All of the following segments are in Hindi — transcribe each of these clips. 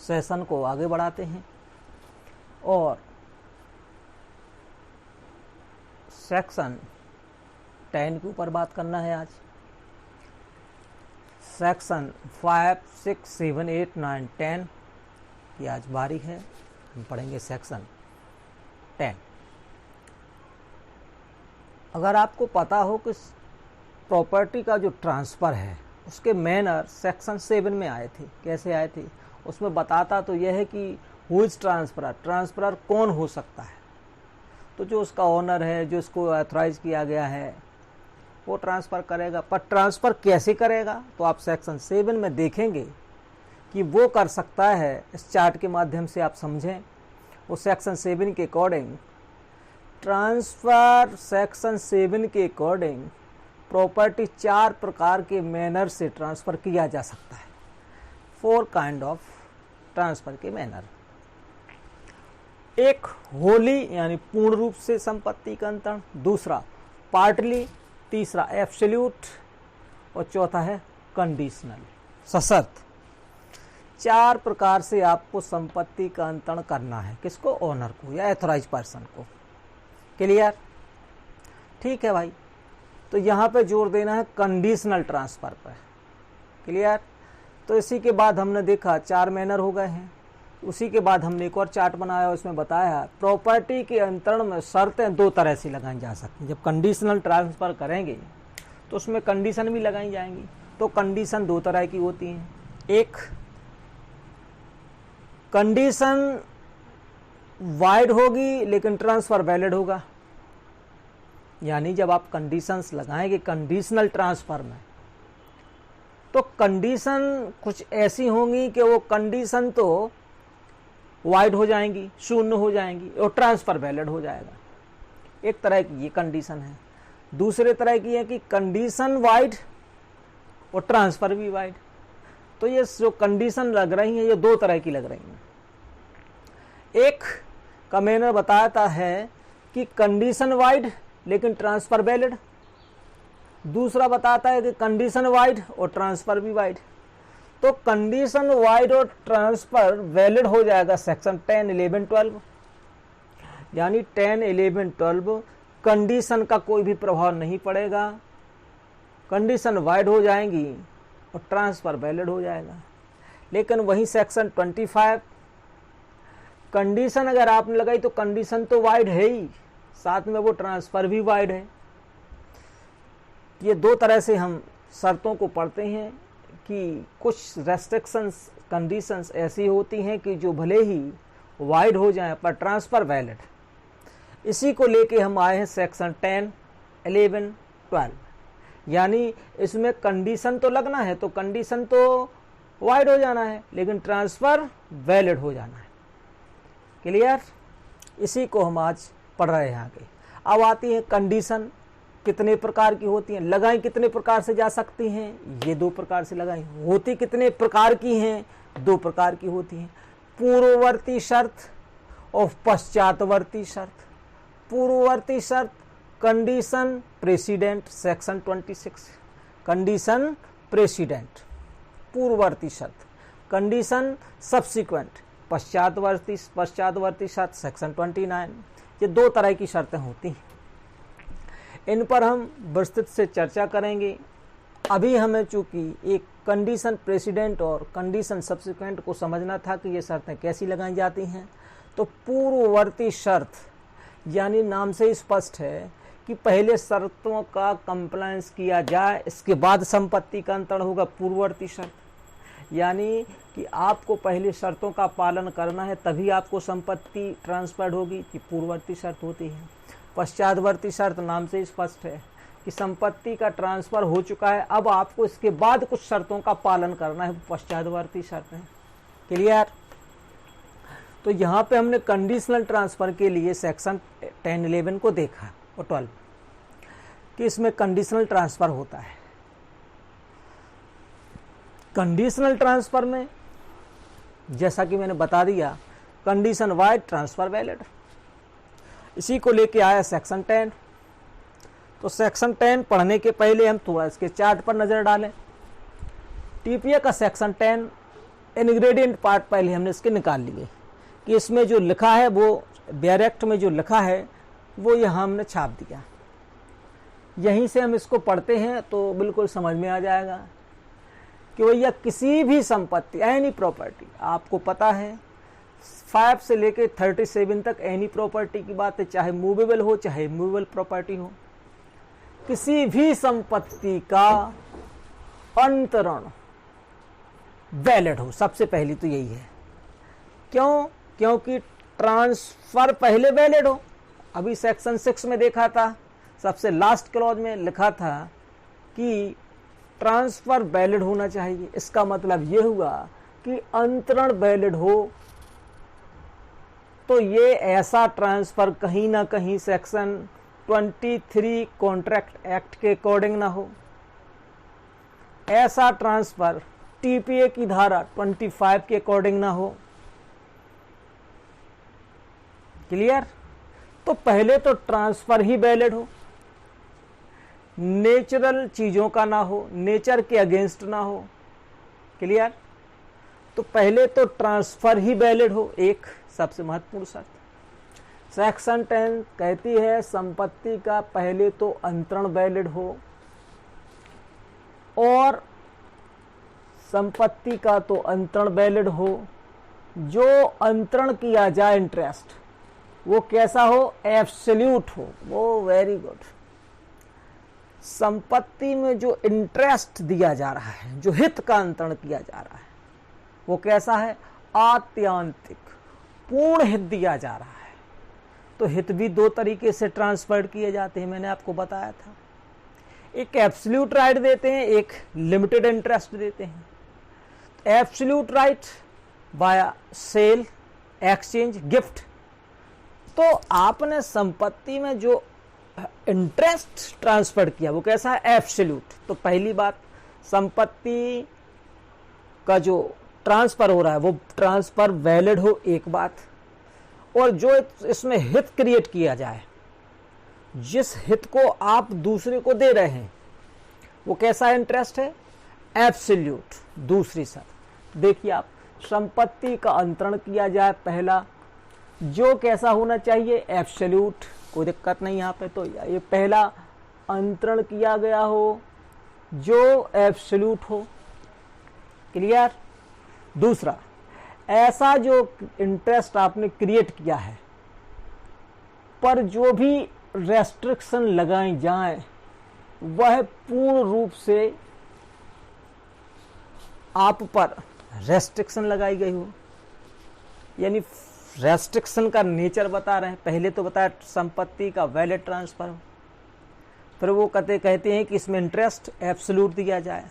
सेशन को आगे बढ़ाते हैं और सेक्शन 10 के ऊपर बात करना है आज। सेक्शन 5, 6, 7, 8, 9, 10 की आज बारी है। हम पढ़ेंगे सेक्शन 10। अगर आपको पता हो कि प्रॉपर्टी का जो ट्रांसफ़र है उसके मैनर सेक्शन 7 में आए थे, कैसे आए थे उसमें बताता तो यह है कि हु इज ट्रांसफरर, ट्रांसफरर कौन हो सकता है। तो जो उसका ओनर है, जो इसको ऑथराइज किया गया है, वो ट्रांसफ़र करेगा। पर ट्रांसफ़र कैसे करेगा तो आप सेक्शन 7 में देखेंगे कि वो कर सकता है। इस चार्ट के माध्यम से आप समझें। वो सेक्शन 7 के अकॉर्डिंग ट्रांसफ़र, सेक्शन 7 के अकॉर्डिंग प्रॉपर्टी 4 प्रकार के मैनर से ट्रांसफ़र किया जा सकता है। 4 काइंड ऑफ ट्रांसफ़र के मैनर। एक होली यानी पूर्ण रूप से संपत्ति का अंतरण, दूसरा पार्टली, तीसरा एब्सोल्यूट और चौथा है कंडीशनल, सशर्त। 4 प्रकार से आपको संपत्ति का अंतरण करना है। किसको? ओनर को या ऑथराइज पर्सन को। क्लियर? ठीक है भाई। तो यहाँ पे जोर देना है कंडीशनल ट्रांसफ़र पर। क्लियर? तो इसी के बाद हमने देखा 4 मैनर हो गए हैं। उसी के बाद हमने एक और चार्ट बनाया, उसमें बताया प्रॉपर्टी के अंतरण में शर्तें 2 तरह से लगाई जा सकती हैं। जब कंडीशनल ट्रांसफ़र करेंगे तो उसमें कंडीशन भी लगाई जाएंगी। तो कंडीशन 2 तरह की होती हैं। एक कंडीशन वाइड होगी लेकिन ट्रांसफ़र वैलिड होगा। यानी जब आप कंडीशंस लगाएंगे कंडीशनल ट्रांसफ़र में तो कंडीशन कुछ ऐसी होंगी कि वो कंडीशन तो वाइड हो जाएंगी, शून्य हो जाएंगी और ट्रांसफ़र वैलिड हो जाएगा। एक तरह की ये कंडीशन है। दूसरे तरह की है कि कंडीशन वाइड और ट्रांसफ़र भी वाइड। तो ये जो कंडीशन लग रही हैं ये 2 तरह की लग रही हैं। एक का मैंने बताया है कि कंडीशन वाइड लेकिन ट्रांसफ़र वैलिड। दूसरा बताता है कि कंडीशन वाइड और ट्रांसफ़र भी वाइड। तो कंडीशन वाइड और ट्रांसफ़र वैलिड हो जाएगा सेक्शन 10, 11, 12। यानी 10, 11, 12 कंडीशन का कोई भी प्रभाव नहीं पड़ेगा। कंडीशन वाइड हो जाएंगी और ट्रांसफ़र वैलिड हो जाएगा। लेकिन वही सेक्शन 25 कंडीशन अगर आपने लगाई तो कंडीशन तो वाइड है ही, साथ में वो ट्रांसफ़र भी वाइड है। ये 2 तरह से हम शर्तों को पढ़ते हैं कि कुछ रेस्ट्रिक्शंस, कंडीशंस ऐसी होती हैं कि जो भले ही वाइड हो जाएं पर ट्रांसफ़र वैलिड। इसी को लेके हम आए हैं सेक्शन 10, 11, 12। यानी इसमें कंडीशन तो लगना है तो कंडीशन तो वाइड हो जाना है लेकिन ट्रांसफ़र वैलिड हो जाना है। क्लियर? इसी को हम आज पढ़ रहे हैं आगे। अब आती है कंडीशन कितने प्रकार की होती हैं, लगाई कितने प्रकार से जा सकती हैं, ये 2 प्रकार से लगाई। होती कितने प्रकार की हैं, 2 प्रकार की होती हैं। पूर्ववर्ती शर्त और पश्चातवर्ती शर्त। पूर्ववर्ती शर्त condition president, section 26। Condition president पूर्ववर्ती शर्त, कंडीशन सब्सिक्वेंट पश्चातवर्ती शर्त, सेक्शन 29। ये 2 तरह की शर्तें होती हैं। इन पर हम विस्तृत से चर्चा करेंगे। अभी हमें चूंकि एक कंडीशन प्रेसिडेंट और कंडीशन सब्सिक्वेंट को समझना था कि ये शर्तें कैसी लगाई जाती हैं। तो पूर्ववर्ती शर्त यानी नाम से स्पष्ट है कि पहले शर्तों का कंप्लायंस किया जाए, इसके बाद संपत्ति का अंतरण होगा। पूर्ववर्ती शर्त यानी कि आपको पहले शर्तों का पालन करना है तभी आपको संपत्ति ट्रांसफर्ड होगी, कि पूर्ववर्ती शर्त होती है। पश्चातवर्ती शर्त नाम से स्पष्ट है कि संपत्ति का ट्रांसफ़र हो चुका है, अब आपको इसके बाद कुछ शर्तों का पालन करना है, पश्चातवर्ती शर्तें। क्लियर? तो यहाँ पे हमने कंडीशनल ट्रांसफ़र के लिए सेक्शन 10, 11 को देखा और 12 कि इसमें कंडीशनल ट्रांसफ़र होता है। कंडीशनल ट्रांसफ़र में जैसा कि मैंने बता दिया कंडीशन वाइड, ट्रांसफ़र वैलिड। इसी को लेके आया सेक्शन 10। तो सेक्शन 10 पढ़ने के पहले हम थोड़ा इसके चार्ट पर नज़र डालें। टीपीए का सेक्शन 10 इनग्रेडिएंट पार्ट पहले हमने इसके निकाल लिए कि इसमें जो लिखा है वो बेयर एक्ट में जो लिखा है वो यहाँ हमने छाप दिया। यहीं से हम इसको पढ़ते हैं तो बिल्कुल समझ में आ जाएगा कि भैया किसी भी संपत्ति, एनी प्रॉपर्टी, आपको पता है 5 से लेके 37 तक एनी प्रॉपर्टी की बात है, चाहे मूवेबल हो चाहे मूवेबल प्रॉपर्टी हो, किसी भी संपत्ति का अंतरण वैलिड हो। सबसे पहली तो यही है। क्यों? क्योंकि ट्रांसफर पहले वैलिड हो। अभी सेक्शन 6 में देखा था, सबसे लास्ट क्लॉज में लिखा था कि ट्रांसफर वैलिड होना चाहिए। इसका मतलब ये हुआ कि अंतरण वैलिड हो तो ये ऐसा ट्रांसफर कहीं ना कहीं सेक्शन 23 कॉन्ट्रैक्ट एक्ट के अकॉर्डिंग ना हो। ऐसा ट्रांसफर टीपीए की धारा 25 के अकॉर्डिंग ना हो। क्लियर? तो पहले तो ट्रांसफर ही वैलिड हो, नेचुरल चीजों का ना हो, नेचर के अगेंस्ट ना हो। क्लियर? तो पहले तो ट्रांसफर ही वैलिड हो, एक सबसे महत्वपूर्ण शर्त। सेक्शन 10 कहती है संपत्ति का पहले तो अंतरण वैलिड हो, और संपत्ति का तो अंतरण वैलिड हो, जो अंतरण किया जाए इंटरेस्ट वो कैसा हो? एब्सोल्यूट हो। वो वेरी गुड। संपत्ति में जो इंटरेस्ट दिया जा रहा है, जो हित का अंतरण किया जा रहा है, वो कैसा है? आत्यांतिक, पूर्ण हित दिया जा रहा है। तो हित भी दो तरीके से ट्रांसफर किए जाते हैं, मैंने आपको बताया था। एक एब्सोल्यूट राइट देते हैं, एक लिमिटेड इंटरेस्ट देते हैं। Absolute right by sale, exchange, gift. तो आपने संपत्ति में जो इंटरेस्ट ट्रांसफर किया वो कैसा है? एब्सोल्यूट। तो पहली बात, संपत्ति का जो ट्रांसफर हो रहा है वो ट्रांसफर वैलिड हो, एक बात। और जो इसमें हित क्रिएट किया जाए, जिस हित को आप दूसरे को दे रहे हैं, वो कैसा इंटरेस्ट है? एब्सोल्यूट। दूसरी शर्त देखिए आप, संपत्ति का अंतरण किया जाए, पहला जो कैसा होना चाहिए? एब्सोल्यूट। कोई दिक्कत नहीं यहाँ पे। तो ये पहला अंतरण किया गया हो जो एब्सोल्यूट हो। क्लियर? दूसरा, ऐसा जो इंटरेस्ट आपने क्रिएट किया है पर जो भी रेस्ट्रिक्शन लगाई जाए वह पूर्ण रूप से आप पर रेस्ट्रिक्शन लगाई गई हो। यानी रेस्ट्रिक्शन का नेचर बता रहे हैं। पहले तो बताया संपत्ति का वैलिड ट्रांसफर हो, फिर वो कहते हैं कि इसमें इंटरेस्ट एब्सोल्यूट दिया जाए,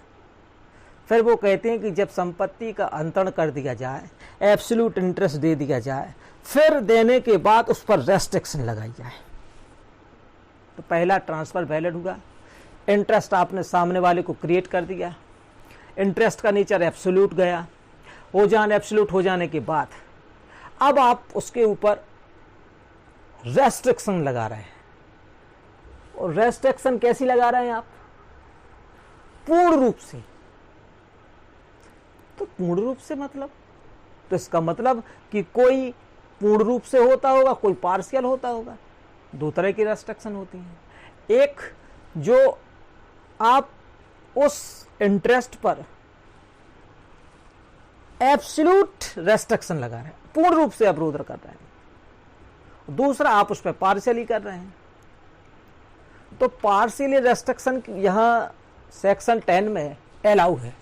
फिर वो कहते हैं कि जब संपत्ति का अंतरण कर दिया जाए, एब्सोल्यूट इंटरेस्ट दे दिया जाए, फिर देने के बाद उस पर रेस्ट्रिक्शन लगाई जाए। तो पहला ट्रांसफर वैलिड हुआ। इंटरेस्ट आपने सामने वाले को क्रिएट कर दिया, इंटरेस्ट का नेचर एब्सोल्यूट गया, एब्सोल्यूट हो जाने के बाद अब आप उसके ऊपर रेस्ट्रिक्शन लगा रहे हैं। और रेस्ट्रिक्शन कैसी लगा रहे हैं आप? पूर्ण रूप से। तो पूर्ण रूप से मतलब, तो इसका मतलब कि कोई पूर्ण रूप से होता होगा, कोई पार्शियल होता होगा। दो तरह की रेस्ट्रिक्शन होती हैं। एक जो आप उस इंटरेस्ट पर एब्सोल्यूट रेस्ट्रिक्शन लगा रहे हैं, पूर्ण रूप से अवरोध कर रहे हैं। दूसरा, आप उस पर पार्शियली कर रहे हैं। तो पार्शियली रेस्ट्रिक्शन यहां सेक्शन 10 में अलाउ है।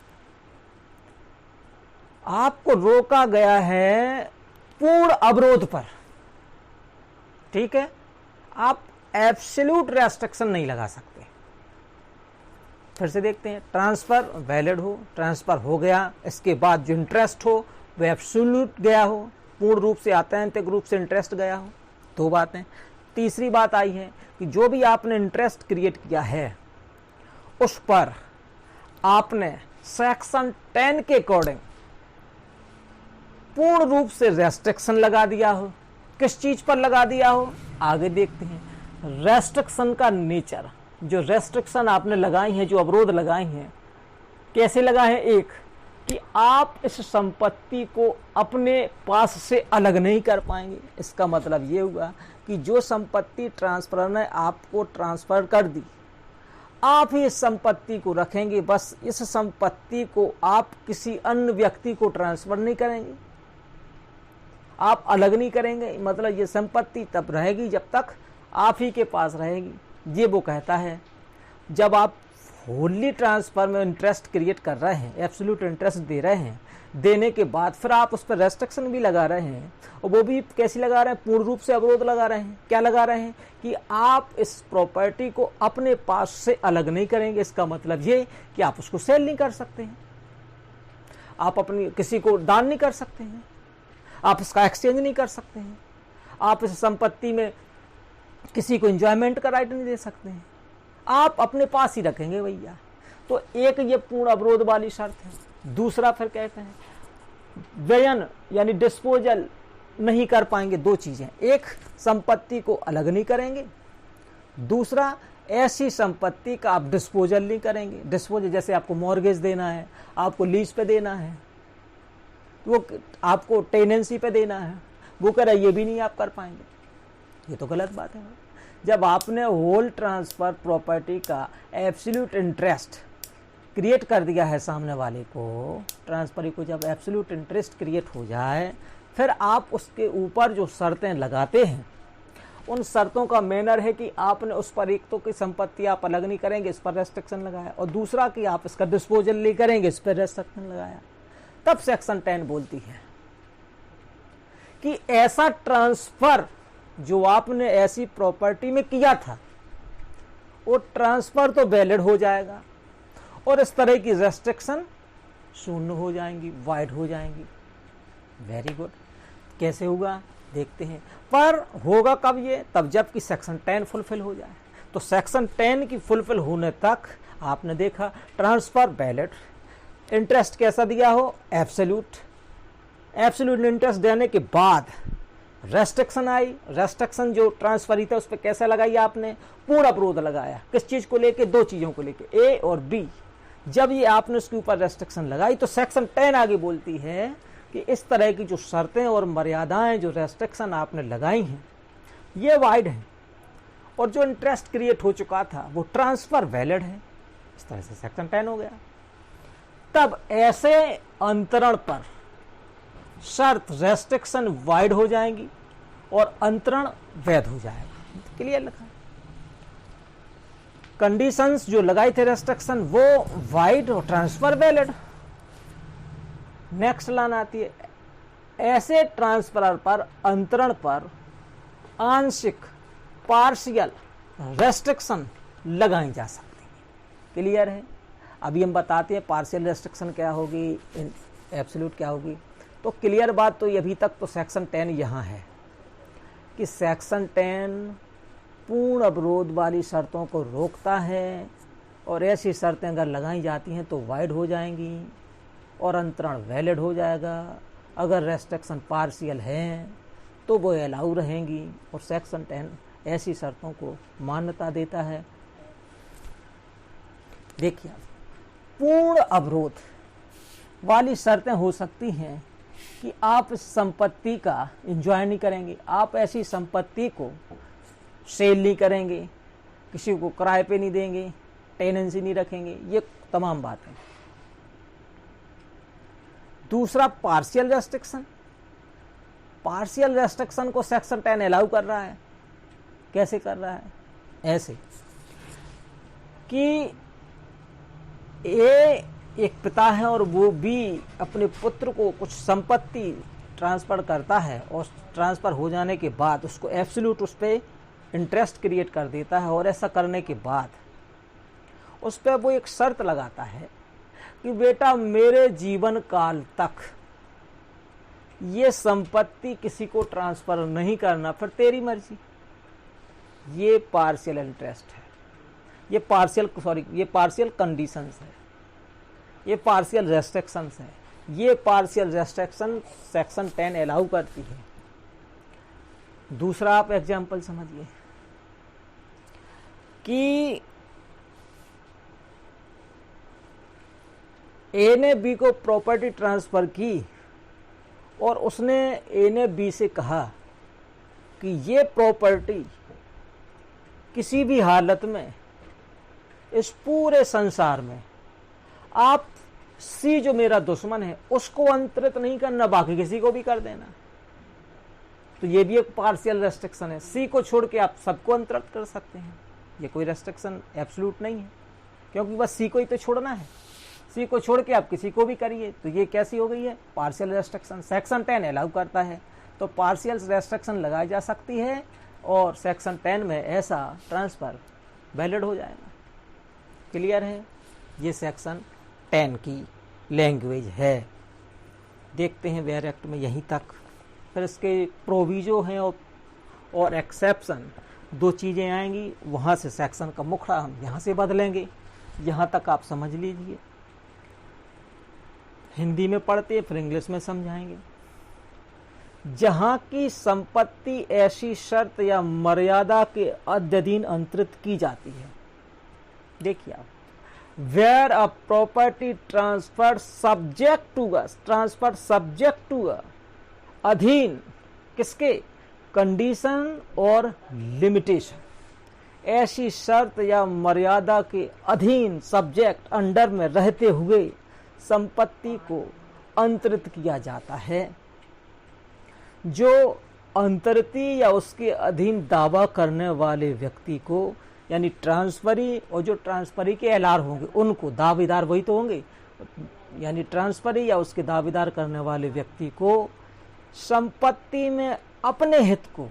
आपको रोका गया है पूर्ण अवरोध पर, ठीक है? आप एब्सोल्यूट रेस्ट्रिक्शन नहीं लगा सकते। फिर से देखते हैं, ट्रांसफर वैलिड हो, ट्रांसफर हो गया, इसके बाद जो इंटरेस्ट हो वो एब्सोल्यूट गया हो, पूर्ण रूप से आत्यंतिक रूप से इंटरेस्ट गया हो। दो बातें। तीसरी बात आई है कि जो भी आपने इंटरेस्ट क्रिएट किया है उस पर आपने सेक्शन 10 के अकॉर्डिंग पूर्ण रूप से रेस्ट्रिक्शन लगा दिया हो। किस चीज पर लगा दिया हो? आगे देखते हैं। रेस्ट्रिक्शन का नेचर, जो रेस्ट्रिक्शन आपने लगाई हैं, जो अवरोध लगाई हैं, कैसे लगाए हैं? एक, कि आप इस संपत्ति को अपने पास से अलग नहीं कर पाएंगे। इसका मतलब ये हुआ कि जो संपत्ति ट्रांसफर ने आपको ट्रांसफर कर दी, आप ही इस संपत्ति को रखेंगे, बस इस संपत्ति को आप किसी अन्य व्यक्ति को ट्रांसफर नहीं करेंगे, आप अलग नहीं करेंगे। मतलब ये संपत्ति तब रहेगी जब तक आप ही के पास रहेगी। ये वो कहता है जब आप होली ट्रांसफर में इंटरेस्ट क्रिएट कर रहे हैं, एब्सोल्यूट इंटरेस्ट दे रहे हैं, देने के बाद फिर आप उस पर रेस्ट्रिक्शन भी लगा रहे हैं, और वो भी कैसी लगा रहे हैं, पूर्ण रूप से अवरोध लगा रहे हैं। क्या लगा रहे हैं कि आप इस प्रॉपर्टी को अपने पास से अलग नहीं करेंगे। इसका मतलब ये कि आप उसको सेल नहीं कर सकते हैं, आप अपनी किसी को दान नहीं कर सकते हैं, आप इसका एक्सचेंज नहीं कर सकते हैं, आप इस संपत्ति में किसी को एंजॉयमेंट का राइट नहीं दे सकते हैं, आप अपने पास ही रखेंगे भैया। तो एक ये पूर्ण अवरोध वाली शर्त है। दूसरा फिर कहते हैं व्ययन यानी डिस्पोजल नहीं कर पाएंगे। दो चीजें, एक संपत्ति को अलग नहीं करेंगे, दूसरा ऐसी संपत्ति का आप डिस्पोजल नहीं करेंगे। डिस्पोजल जैसे आपको मॉर्गेज देना है, आपको लीज पे देना है, वो आपको टेनेंसी पे देना है, वो कह रहा है ये भी नहीं आप कर पाएंगे। ये तो गलत बात है। जब आपने होल ट्रांसफर प्रॉपर्टी का एब्सोल्यूट इंटरेस्ट क्रिएट कर दिया है सामने वाले को, ट्रांसफर को जब एब्सोल्यूट इंटरेस्ट क्रिएट हो जाए, फिर आप उसके ऊपर जो शर्तें लगाते हैं, उन शर्तों का मैनर है कि आपने उस पर एक तो की संपत्ति आप अलग नहीं करेंगे, इस पर रेस्ट्रिक्शन लगाया, और दूसरा कि आप इसका डिस्पोजल नहीं करेंगे, इस पर रेस्ट्रिक्शन लगाया। तब सेक्शन 10 बोलती है कि ऐसा ट्रांसफर जो आपने ऐसी प्रॉपर्टी में किया था, वो ट्रांसफर तो वैलिड हो जाएगा और इस तरह की रेस्ट्रिक्शन शून्य हो जाएंगी, वाइड हो जाएंगी। Very good. कैसे होगा देखते हैं। पर होगा कब ये? तब जब कि सेक्शन 10 फुलफिल हो जाए। तो सेक्शन 10 की फुलफिल होने तक आपने देखा ट्रांसफर वैलिड, इंटरेस्ट कैसा दिया हो, एब्सोल्यूट। एब्सोल्यूट इंटरेस्ट देने के बाद रेस्ट्रिक्शन आई। रेस्ट्रिक्शन जो ट्रांसफर था उस पर कैसा लगाई आपने? पूर्ण अवरोध लगाया। किस चीज को लेके? दो चीजों को लेके, ए और बी। जब ये आपने उसके ऊपर रेस्ट्रिक्शन लगाई तो सेक्शन 10 आगे बोलती है कि इस तरह की जो शर्तें और मर्यादाएं, जो रेस्ट्रिक्शन आपने लगाई हैं, ये वाइड हैं और जो इंटरेस्ट क्रिएट हो चुका था वो ट्रांसफर वैलिड है। इस तरह से सेक्शन 10 हो गया। तब ऐसे अंतरण पर शर्त रेस्ट्रिक्शन वाइड हो जाएंगी और अंतरण वैध हो जाएगा। क्लियर लिखा। कंडीशंस जो लगाई थे रेस्ट्रिक्शन वो वाइड और ट्रांसफर वैलिड। नेक्स्ट लाइन आती है, ऐसे ट्रांसफर पर अंतरण पर आंशिक पार्शियल रेस्ट्रिक्शन लगाई जा सकती है। क्लियर है। अभी हम बताते हैं पार्शियल रेस्ट्रिक्शन क्या होगी, एब्सोल्यूट क्या होगी। तो क्लियर बात तो ये अभी तक तो सेक्शन 10 यहाँ है कि सेक्शन 10 पूर्ण अवरोध वाली शर्तों को रोकता है और ऐसी शर्तें अगर लगाई जाती हैं तो वाइड हो जाएंगी और अंतरण वैलिड हो जाएगा। अगर रेस्ट्रिक्शन पार्शियल हैं तो वो अलाउ रहेंगी और सेक्शन 10 ऐसी शर्तों को मान्यता देता है। देखिए, पूर्ण अवरोध वाली शर्तें हो सकती हैं कि आप इस संपत्ति का एंजॉय नहीं करेंगे, आप ऐसी संपत्ति को सेल नहीं करेंगे, किसी को किराए पे नहीं देंगे, टेनेंसी नहीं रखेंगे, ये तमाम बातें। दूसरा पार्शियल रेस्ट्रिक्शन। पार्शियल रेस्ट्रिक्शन को सेक्शन 10 अलाउ कर रहा है। कैसे कर रहा है? ऐसे कि ए एक पिता है और वो भी अपने पुत्र को कुछ संपत्ति ट्रांसफर करता है और ट्रांसफर हो जाने के बाद उसको एब्सोल्यूट उस पर इंटरेस्ट क्रिएट कर देता है और ऐसा करने के बाद उस पर वो एक शर्त लगाता है कि बेटा मेरे जीवन काल तक ये संपत्ति किसी को ट्रांसफर नहीं करना, फिर तेरी मर्जी। ये पार्शियल इंटरेस्ट है, ये पार्शियल कंडीशंस है, ये पार्शियल रेस्ट्रिक्शंस है। ये पार्शियल रेस्ट्रिक्शन सेक्शन 10 अलाउ करती है। दूसरा आप एग्जाम्पल समझिए कि ए ने बी को प्रॉपर्टी ट्रांसफर की और उसने ए ने बी से कहा कि ये प्रॉपर्टी किसी भी हालत में इस पूरे संसार में आप सी जो मेरा दुश्मन है उसको अंतरित नहीं करना, बाकी किसी को भी कर देना। तो ये भी एक पार्शियल रेस्ट्रिक्शन है। सी को छोड़ के आप सबको अंतरित कर सकते हैं, ये कोई रेस्ट्रिक्शन एब्सोल्यूट नहीं है, क्योंकि बस सी को ही तो छोड़ना है। सी को छोड़ के आप किसी को भी करिए, तो ये कैसी हो गई है? Partial restriction. सेक्शन 10 अलाउ करता है, तो पार्शियल रेस्ट्रिक्शन लगाई जा सकती है और सेक्शन 10 में ऐसा ट्रांसफर वैलिड हो जाएगा। क्लियर है? ये सेक्शन 10 की लैंग्वेज है। देखते हैं वेयर एक्ट में यहीं तक, फिर इसके प्रोविजो हैं और एक्सेप्शन, दो चीज़ें आएंगी, वहाँ से सेक्शन का मुखड़ा हम यहाँ से बदलेंगे। यहाँ तक आप समझ लीजिए, हिंदी में पढ़ते फिर इंग्लिश में समझाएंगे। जहाँ की संपत्ति ऐसी शर्त या मर्यादा के अधीन अंतरित की जाती है, देखिए आप, where a property transfer subject to अधीन किसके? कंडीशन और लिमिटेशन। ऐसी शर्त या मर्यादा के अधीन सब्जेक्ट अंडर में रहते हुए संपत्ति को अंतरित किया जाता है। जो अंतरिती या उसके अधीन दावा करने वाले व्यक्ति को, यानी ट्रांसफरी और जो ट्रांसफरी के एलार होंगे उनको, दावेदार वही तो होंगे, यानी ट्रांसफरी या उसके दावेदार करने वाले व्यक्ति को संपत्ति में अपने हित को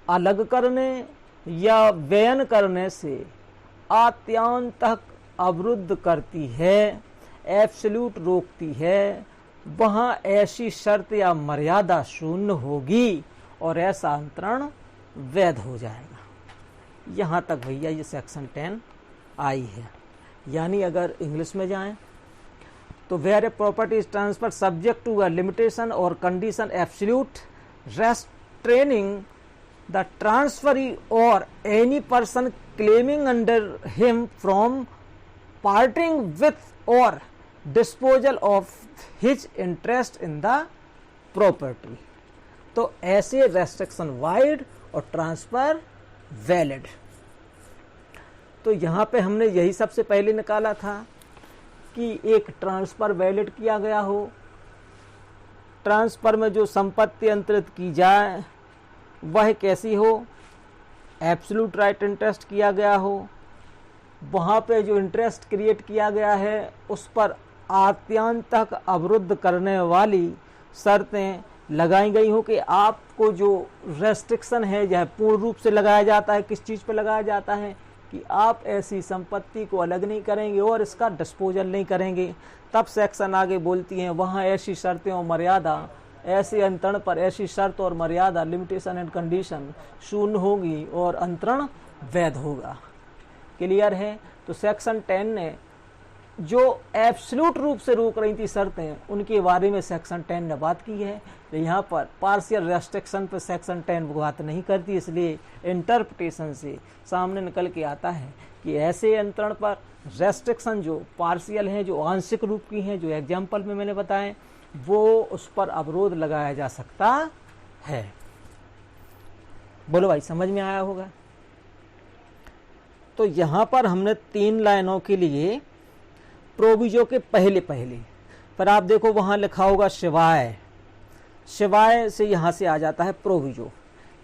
अलग करने या व्ययन करने से आत्यांतक अवरुद्ध करती है, एब्सोल्यूट रोकती है, वहाँ ऐसी शर्त या मर्यादा शून्य होगी और ऐसा अंतरण वैध हो जाएगा। यहाँ तक भैया ये सेक्शन 10 आई है। यानी अगर इंग्लिश में जाएं तो where a property is transfer subject to a limitation or condition absolute restraining the transferee or any person claiming under him from parting with or disposal of his interest in the property. तो ऐसे रेस्ट्रिक्शन वाइड और ट्रांसफर वैलिड। तो यहां पे हमने यही सबसे पहले निकाला था कि एक ट्रांसफर वैलिड किया गया हो, ट्रांसफर में जो संपत्ति अंतरित की जाए वह कैसी हो? एब्सोल्यूट राइट इंटरेस्ट किया गया हो, वहाँ पे जो इंटरेस्ट क्रिएट किया गया है उस पर आत्यांतक अवरुद्ध करने वाली शर्तें लगाई गई हो कि आपको जो रेस्ट्रिक्शन है यह पूर्ण रूप से लगाया जाता है। किस चीज़ पे लगाया जाता है? कि आप ऐसी संपत्ति को अलग नहीं करेंगे और इसका डिस्पोजल नहीं करेंगे। तब सेक्शन आगे बोलती हैं वहाँ ऐसी शर्तें और मर्यादा, ऐसे अंतरण पर ऐसी शर्त और मर्यादा, लिमिटेशन एंड कंडीशन शून्य होगी और अंतरण वैध होगा। क्लियर है? तो सेक्शन 10 ने जो एब्सोल्यूट रूप से रोक रही थी शर्तें, उनके बारे में सेक्शन 10 ने बात की है। तो यहाँ पर पार्शियल रेस्ट्रिक्शन पर सेक्शन 10 बात नहीं करती, इसलिए इंटरप्रिटेशन से सामने निकल के आता है कि ऐसे अंतरण पर रेस्ट्रिक्शन जो पार्शियल हैं, जो आंशिक रूप की हैं, जो एग्जाम्पल में मैंने बताए, वो उस पर अवरोध लगाया जा सकता है। बोलो भाई, समझ में आया होगा? तो यहाँ पर हमने 3 लाइनों के लिए प्रोविजो के पहले पर आप देखो वहाँ लिखा होगा शिवाय, शिवाय से यहाँ से आ जाता है प्रोविजो।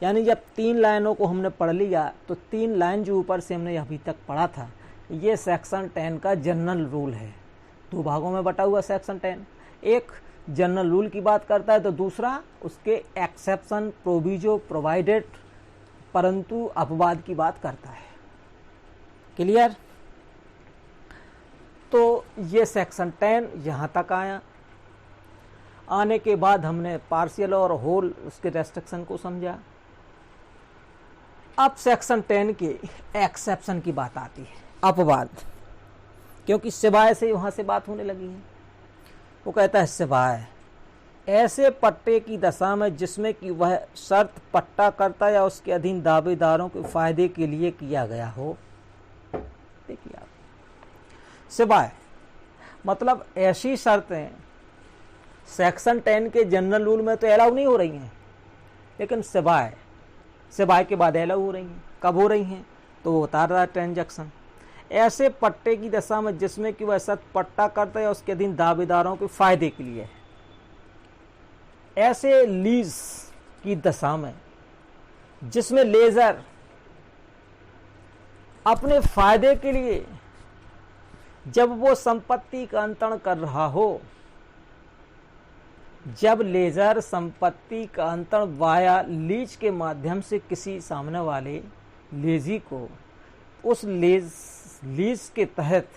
यानी जब 3 लाइनों को हमने पढ़ लिया तो 3 लाइन जो ऊपर से हमने अभी तक पढ़ा था, ये सेक्शन 10 का जनरल रूल है। 2 भागों में बटा हुआ सेक्शन 10, एक जनरल रूल की बात करता है तो दूसरा उसके एक्सेप्शन, प्रोविजो, प्रोवाइडेड, परंतु अपवाद की बात करता है। क्लियर? तो ये सेक्शन 10 यहाँ तक आया। आने के बाद हमने पार्शियल और होल उसके रेस्ट्रिक्शन को समझा। अब सेक्शन 10 के एक्सेप्शन की बात आती है, अपवाद, क्योंकि सिवाय से वहाँ से बात होने लगी है। वो कहता है सिवाय ऐसे पट्टे की दशा में जिसमें कि वह शर्त पट्टाकर्ता या उसके अधीन दावेदारों के फायदे के लिए किया गया हो। देखिए आप, सिवाय मतलब ऐसी शर्तें सेक्शन 10 के जनरल रूल में तो अलाउ नहीं हो रही हैं, लेकिन सिवाय के बाद अलाउ हो रही हैं। कब हो रही हैं? तो वो उतार रहा है ट्रांजैक्शन। ऐसे पट्टे की दशा में जिसमें कि वह शर्त पट्टा करता है उसके अधीन दावेदारों के फायदे के लिए है। ऐसे लीज की दशा में जिसमें लेजर अपने फायदे के लिए जब वो संपत्ति का अंतरण कर रहा हो, जब लेजर संपत्ति का अंतरण वाया लीज के माध्यम से किसी सामने वाले लेजी को उस लीज के तहत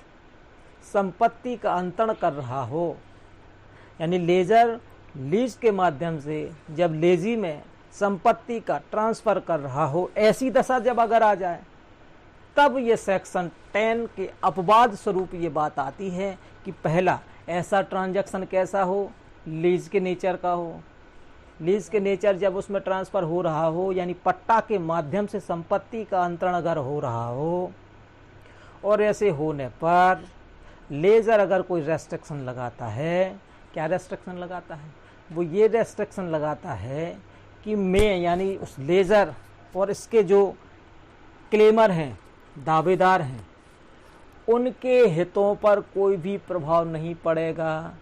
संपत्ति का अंतरण कर रहा हो, यानी लेजर लीज के माध्यम से जब लेजी में संपत्ति का ट्रांसफर कर रहा हो, ऐसी दशा जब अगर आ जाए, तब ये सेक्शन 10 के अपवाद स्वरूप ये बात आती है कि पहला, ऐसा ट्रांजैक्शन कैसा हो? लीज के नेचर का हो। लीज के नेचर जब उसमें ट्रांसफर हो रहा हो, यानी पट्टा के माध्यम से संपत्ति का अंतरण अगर हो रहा हो, और ऐसे होने पर लेजर अगर कोई रेस्ट्रिक्शन लगाता है, क्या रेस्ट्रिक्शन लगाता है? वो ये रेस्ट्रिक्शन लगाता है कि मैं, यानी उस लेजर और इसके जो क्लेमर हैं, दावेदार हैं, उनके हितों पर कोई भी प्रभाव नहीं पड़ेगा।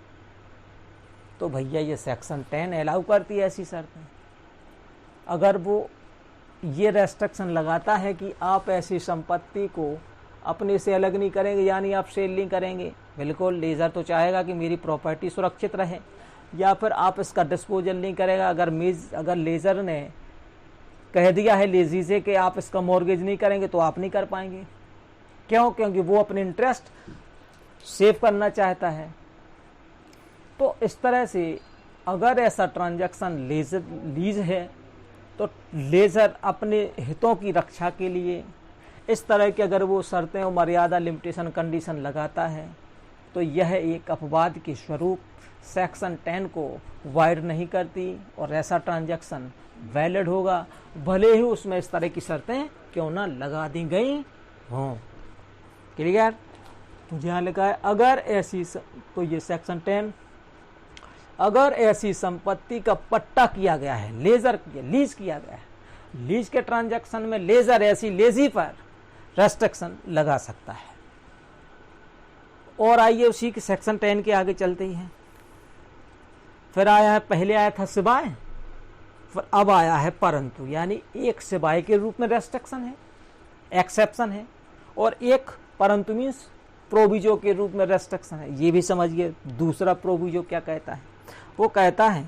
तो भैया ये सेक्शन 10 अलाउ करती है ऐसी शर्तें। अगर वो ये रेस्ट्रिक्शन लगाता है कि आप ऐसी संपत्ति को अपने से अलग नहीं करेंगे, यानी आप सेल नहीं करेंगे, बिल्कुल लेजर तो चाहेगा कि मेरी प्रॉपर्टी सुरक्षित रहे, या फिर आप इसका डिस्पोजल नहीं करेगा। अगर लेजर ने कह दिया है लेजी से कि आप इसका मॉर्गेज नहीं करेंगे, तो आप नहीं कर पाएंगे। क्यों? क्योंकि वो अपने इंटरेस्ट सेव करना चाहता है। तो इस तरह से अगर ऐसा ट्रांजैक्शन लीज है, तो लेजर अपने हितों की रक्षा के लिए इस तरह की अगर वो शर्तें और मर्यादा, लिमिटेशन, कंडीशन लगाता है, तो यह एक अपवाद के स्वरूप सेक्शन 10 को वायड नहीं करती और ऐसा ट्रांजैक्शन वैलिड होगा, भले ही उसमें इस तरह की शर्तें क्यों ना लगा दी गई हों। क्लियर? मुझे यहाँ लिखा है अगर ऐसी, तो ये सेक्शन 10, अगर ऐसी संपत्ति का पट्टा किया गया है, लीज किया गया है, लीज के ट्रांजैक्शन में लेजर ऐसी लेजी पर रेस्ट्रिक्शन लगा सकता है। और आइए उसी के सेक्शन 10 के आगे चलते ही हैं। फिर आया है, पहले आया था सिवाय, फिर अब आया है परंतु, यानी एक सिवाय के रूप में रेस्ट्रिक्शन है, एक्सेप्शन है, और एक परंतु मीन्स प्रोविजो के रूप में रेस्ट्रिक्शन है। ये भी समझिए दूसरा प्रोविजो क्या कहता है। वो कहता है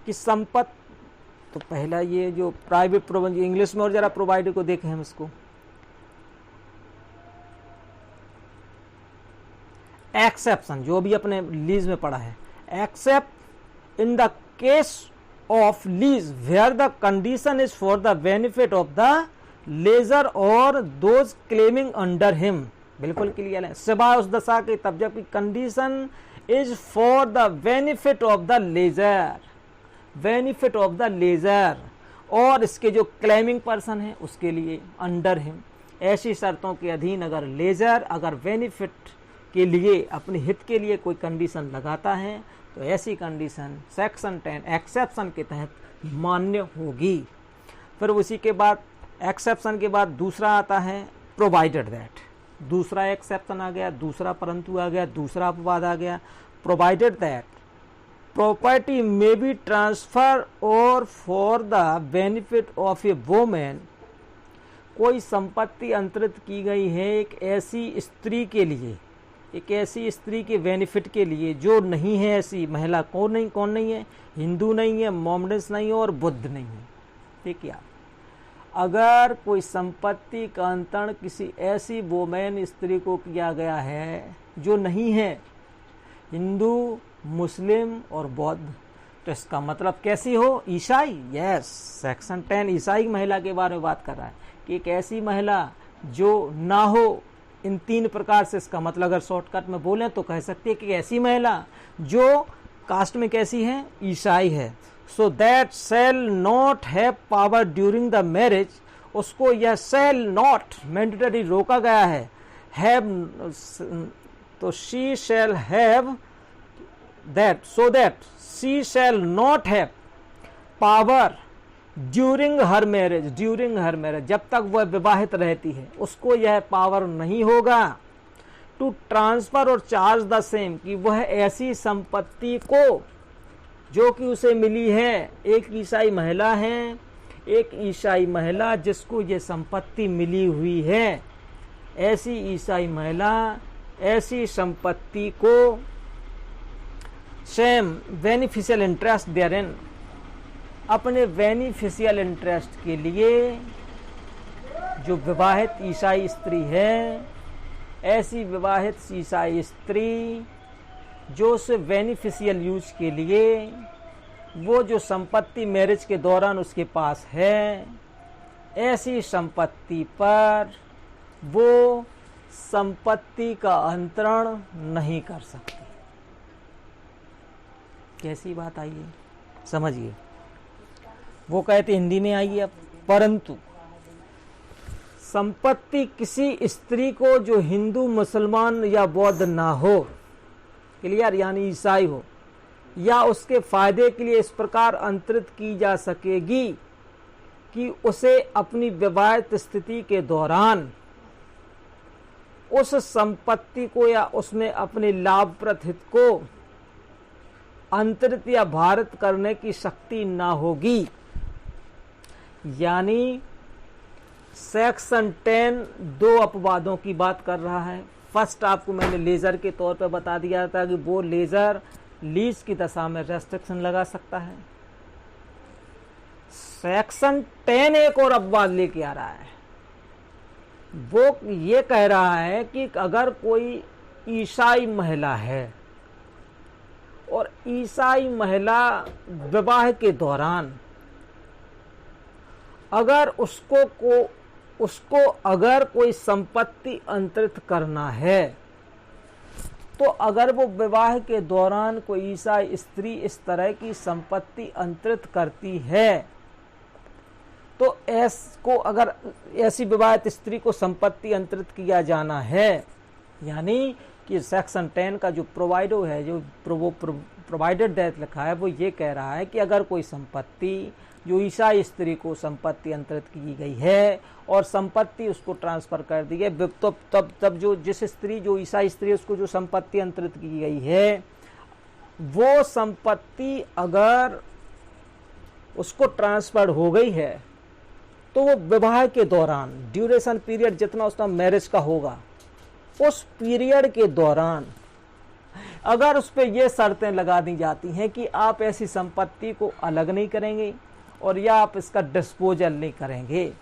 कि संपत्ति, तो पहला ये जो प्राइवेट प्रोविजन इंग्लिश में, और जरा प्रोवाइडर को देखें हम इसको, एक्सेप्शन जो भी अपने लीज में पढ़ा है, except in the case of lease where the condition is for the benefit of the lessor और दोज क्लेमिंग अंडर हिम। बिल्कुल क्लियर है। सिवाय उस दशा के तब जबकि condition is for the benefit of the lessor, benefit of the lessor, और इसके जो क्लेमिंग पर्सन है उसके लिए अंडर हिम। ऐसी शर्तों के अधीन अगर लेजर अगर बेनिफिट के लिए, अपने हित के लिए कोई कंडीशन लगाता है, तो ऐसी कंडीशन सेक्शन 10 एक्सेप्शन के तहत मान्य होगी। फिर उसी के बाद एक्सेप्शन के बाद दूसरा आता है प्रोवाइडेड दैट, दूसरा एक्सेप्शन आ गया, दूसरा परंतु आ गया, दूसरा अपवाद आ गया। Provided that property may be transfer or for the benefit of a women, कोई संपत्ति अंतरित की गई है एक ऐसी स्त्री के लिए, एक ऐसी स्त्री के बेनिफिट के लिए जो नहीं है ऐसी महिला। कौन नहीं है? हिंदू नहीं है, मोमडन्स नहीं है, और बुद्ध नहीं है। ठीक है, अगर कोई संपत्ति का अंतरण किसी ऐसी वोमेन स्त्री को किया गया है जो नहीं है हिंदू, मुस्लिम और बौद्ध, तो इसका मतलब कैसी हो? ईसाई। यस, सेक्शन 10 ईसाई महिला के बारे में बात कर रहा है कि एक ऐसी महिला जो ना हो इन 3 प्रकार से। इसका मतलब अगर शॉर्टकट में बोलें तो कह सकते हैं कि ऐसी महिला जो कास्ट में कैसी है? ईसाई है। So that shall not have power during the marriage, उसको यह शैल नॉट मैंडेटरी रोका गया है, हैव तो she shall have that, so that she shall not have power during her marriage, during her marriage, जब तक वह विवाहित रहती है उसको यह पावर नहीं होगा टू ट्रांसफर और चार्ज द सेम, कि वह ऐसी संपत्ति को जो कि उसे मिली है, एक ईसाई महिला है, एक ईसाई महिला जिसको ये संपत्ति मिली हुई है, ऐसी ईसाई महिला ऐसी संपत्ति को सेम बेनिफिशियल इंटरेस्ट देयरिन, अपने बेनिफिशियल इंटरेस्ट के लिए जो विवाहित ईसाई स्त्री है, ऐसी विवाहित ईसाई स्त्री जो उस बेनिफिशियल यूज के लिए वो जो संपत्ति मैरिज के दौरान उसके पास है, ऐसी संपत्ति पर वो संपत्ति का अंतरण नहीं कर सकती। कैसी बात आई है, समझिए। वो कहते हिंदी में आइए अब, परंतु संपत्ति किसी स्त्री को जो हिंदू, मुसलमान या बौद्ध ना हो, क्लियर, यानी ईसाई हो, या उसके फायदे के लिए इस प्रकार अंतरित की जा सकेगी कि उसे अपनी विवाहित स्थिति के दौरान उस संपत्ति को या उसमें अपने लाभप्रद हित को अंतरित या भारित करने की शक्ति ना होगी। यानी सेक्शन 10 दो अपवादों की बात कर रहा है। फर्स्ट आपको मैंने लेजर के तौर पर बता दिया था कि वो लेजर लीज की दशा में रेस्ट्रिक्शन लगा सकता है। सेक्शन 10 एक और अपवाद लेके आ रहा है। वो ये कह रहा है कि अगर कोई ईसाई महिला है और ईसाई महिला विवाह के दौरान अगर उसको अगर कोई संपत्ति अंतरित करना है, तो अगर वो विवाह के दौरान कोई ईसाई स्त्री इस तरह की संपत्ति अंतरित करती है, तो अगर ऐसी विवाहित स्त्री को संपत्ति अंतरित किया जाना है, यानी कि सेक्शन 10 का जो प्रोवाइडो है, जो प्रोवाइडेड डेथ लिखा है, वो ये कह रहा है कि अगर कोई संपत्ति जो ईसाई स्त्री को संपत्ति अंतरित की गई है और संपत्ति उसको ट्रांसफर कर दी है, तब जो जिस स्त्री जो ईसाई स्त्री उसको जो संपत्ति अंतरित की गई है, वो संपत्ति अगर उसको ट्रांसफर हो गई है, तो वो विवाह के दौरान ड्यूरेशन पीरियड जितना उसका मैरिज का होगा, उस पीरियड के दौरान अगर उस पर ये शर्तें लगा दी जाती हैं कि आप ऐसी संपत्ति को अलग नहीं करेंगे और या आप इसका डिस्पोजल नहीं करेंगे,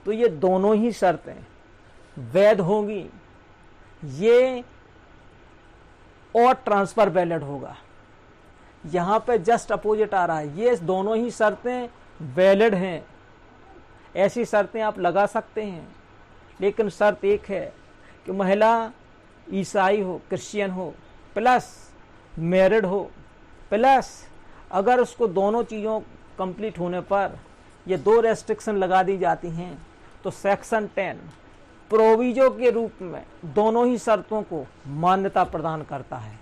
तो ये दोनों ही शर्तें वैध होंगी, ये और ट्रांसफर वैलिड होगा। यहाँ पे जस्ट अपोजिट आ रहा है, ये दोनों ही शर्तें वैलिड हैं, ऐसी शर्तें आप लगा सकते हैं, लेकिन शर्त एक है कि महिला ईसाई हो, क्रिश्चियन हो, प्लस मैरिड हो, प्लस अगर उसको दोनों चीज़ों कंप्लीट होने पर ये दो रेस्ट्रिक्शन लगा दी जाती हैं, तो सेक्शन 10 प्रोविजो के रूप में दोनों ही शर्तों को मान्यता प्रदान करता है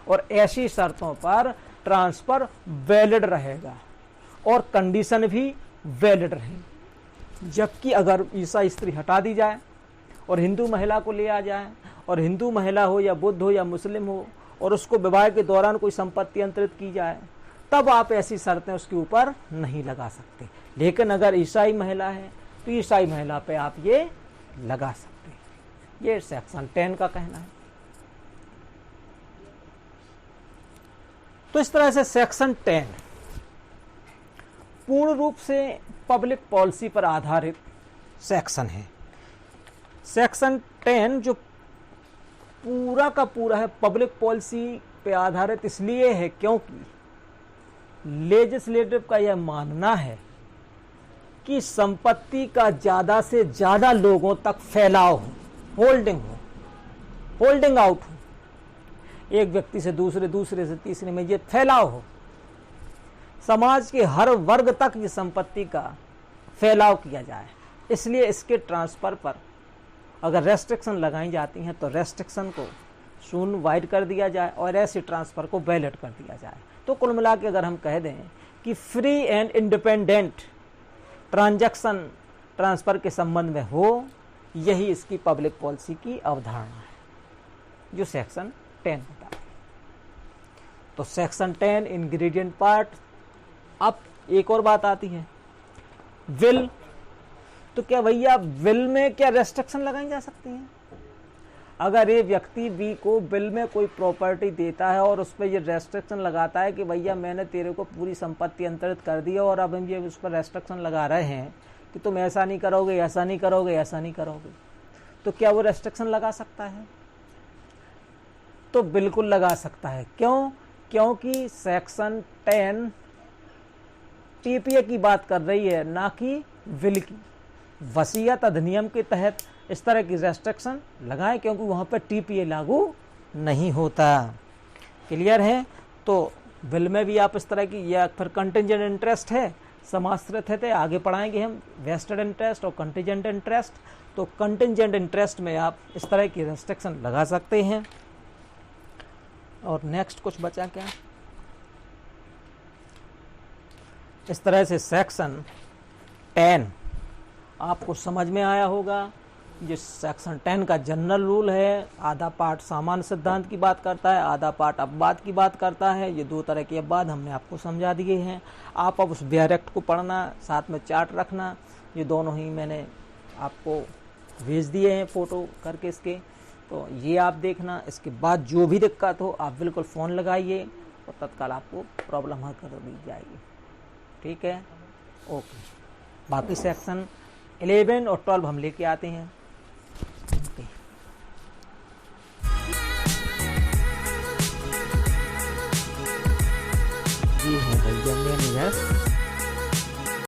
और ऐसी शर्तों पर ट्रांसफर वैलिड रहेगा और कंडीशन भी वैलिड रहेगी। जबकि अगर ईसाई स्त्री हटा दी जाए और हिंदू महिला को ले आ जाए, और हिंदू महिला हो या बुद्ध हो या मुस्लिम हो, और उसको विवाह के दौरान कोई संपत्ति अंतरित की जाए, तब आप ऐसी शर्तें उसके ऊपर नहीं लगा सकते। लेकिन अगर ईसाई महिला है तो ईसाई महिला पे आप ये लगा सकते हैं। ये सेक्शन 10 का कहना है। तो इस तरह से सेक्शन 10 पूर्ण रूप से पब्लिक पॉलिसी पर आधारित सेक्शन है। सेक्शन 10 जो पूरा का पूरा है पब्लिक पॉलिसी पे आधारित इसलिए है क्योंकि लेजिस्लेटिव का यह मानना है कि संपत्ति का ज्यादा से ज्यादा लोगों तक फैलाव हो, होल्डिंग आउट हो, एक व्यक्ति से दूसरे, दूसरे से तीसरे में ये फैलाव हो, समाज के हर वर्ग तक ये संपत्ति का फैलाव किया जाए। इसलिए इसके ट्रांसफर पर अगर रेस्ट्रिक्शन लगाई जाती हैं तो रेस्ट्रिक्शन को शून्य वाइड कर दिया जाए और ऐसे ट्रांसफ़र को वैलिड कर दिया जाए। तो कुल मिला के अगर हम कह दें कि free and independent transaction transfer के संबंध में हो, यही इसकी पब्लिक पॉलिसी की अवधारणा है जो सेक्शन 10 बताता है। तो सेक्शन 10 इंग्रेडिएंट पार्ट। अब एक और बात आती है, विल। तो क्या भैया विल में क्या रेस्ट्रिक्शन लगाई जा सकती हैं? अगर ये व्यक्ति बी को बिल में कोई प्रॉपर्टी देता है और उस पर ये रेस्ट्रिक्शन लगाता है कि भैया मैंने तेरे को पूरी संपत्ति अंतरित कर दी और अब हम ये उस पर रेस्ट्रिक्शन लगा रहे हैं कि तुम ऐसा नहीं करोगे, ऐसा नहीं करोगे, ऐसा नहीं करोगे, तो क्या वो रेस्ट्रिक्शन लगा सकता है? तो बिल्कुल लगा सकता है। क्यों? क्योंकि सेक्शन 10 टीपीए की बात कर रही है, ना कि विल की। वसीयत अधिनियम के तहत इस तरह की रेस्ट्रिक्शन लगाएं क्योंकि वहाँ पर टीपीए लागू नहीं होता। क्लियर है? तो विल में भी आप इस तरह की, या फिर कंटिजेंट इंटरेस्ट है, समाश्रित है, आगे पढ़ाएंगे हम वेस्टेड इंटरेस्ट और कंटिजेंट इंटरेस्ट। तो कंटिजेंट इंटरेस्ट में आप इस तरह की रेस्ट्रिक्शन लगा सकते हैं। और नेक्स्ट कुछ बचा क्या? इस तरह से सेक्शन 10 आपको समझ में आया होगा। जिस सेक्शन 10 का जनरल रूल है, आधा पार्ट सामान्य सिद्धांत की बात करता है, आधा पार्ट अपवाद की बात करता है। ये दो तरह के अपवाद हमने आपको समझा दिए हैं। आप अब उस डायरेक्ट को पढ़ना, साथ में चार्ट रखना। ये दोनों ही मैंने आपको भेज दिए हैं फोटो करके इसके, तो ये आप देखना। इसके बाद जो भी दिक्कत हो आप बिल्कुल फ़ोन लगाइए और तत्काल आपको प्रॉब्लम हल कर दी जाएगी। ठीक है, ओके। बाकी सेक्शन 11 और 12 हम लेके आते हैं। जी हाँ भैया, मैंने